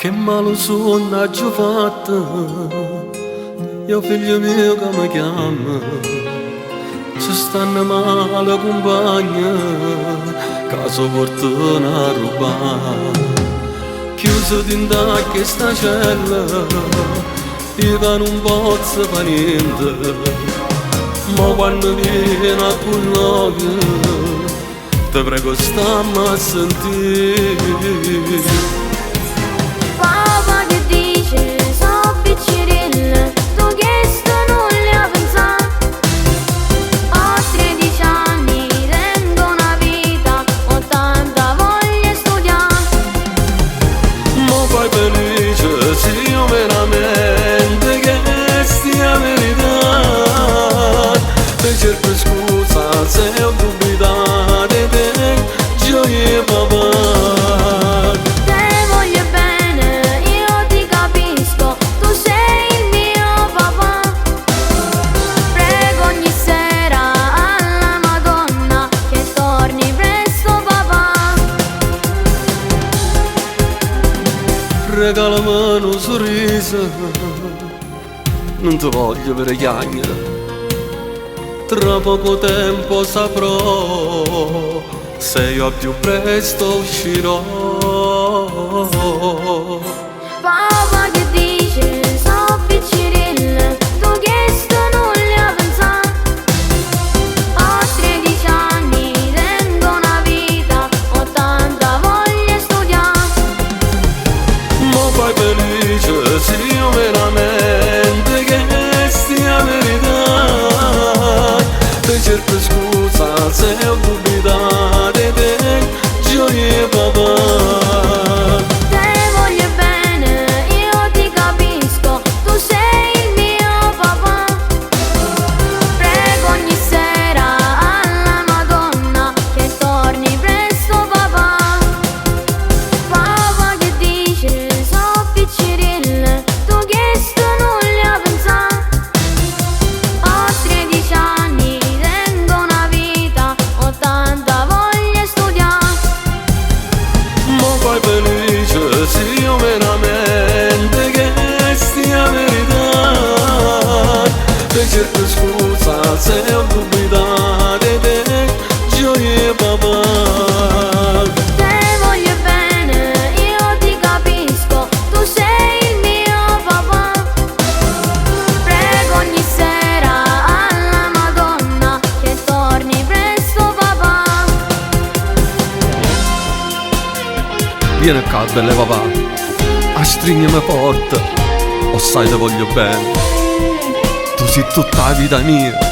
Che male sonnaggio fatto, io figlio mio che mi chiama, se stanno male compagna, caso portano a rubare. Chiuso dentro questa cella, io che non posso fare niente, ma quando viene a noi, ti prego stammi a sentire. Papà che dice, so piccirilla, tu che sto non le ha pensato. Ho 13 anni, tengo una vita, ho tanta voglia di studiare. Ma fai felice, se io veramente che stia verità. Ti cerco scusa se ho dubitato di te, gioia papà. Regalami un sorriso, non ti voglio per chiagnere. Tra poco tempo saprò se io più presto uscirò. Papà che dice, so piccirilla, tu che sto non le ha pensato. Ho 13 anni, tengo una vita, ho tanta voglia di studiare. Ma fai felice, se io veramente che stia verità. Ti cerco scusa se ho dubitato di te, gioia papà. Te voglio bene, io ti capisco, tu sei il mio papà. Prego ogni sera alla Madonna che torni presto papà. Papà che dice, so piccirilla, tu che sto non le ha pensato. Ho 13 anni, tengo una vita, ho tanta voglia di studiare. Ma fai felice, se io veramente che stia verità. Ti cerco scusa se ho dubitato di te, gioia papà. Te voglio bene, io ti capisco, tu sei il mio papà. Prego ogni sera alla Madonna che torni presto papà. Vieni qua, belle papà, a stringermi forte, o sai te voglio bene. Tu sei tutta la vita mia.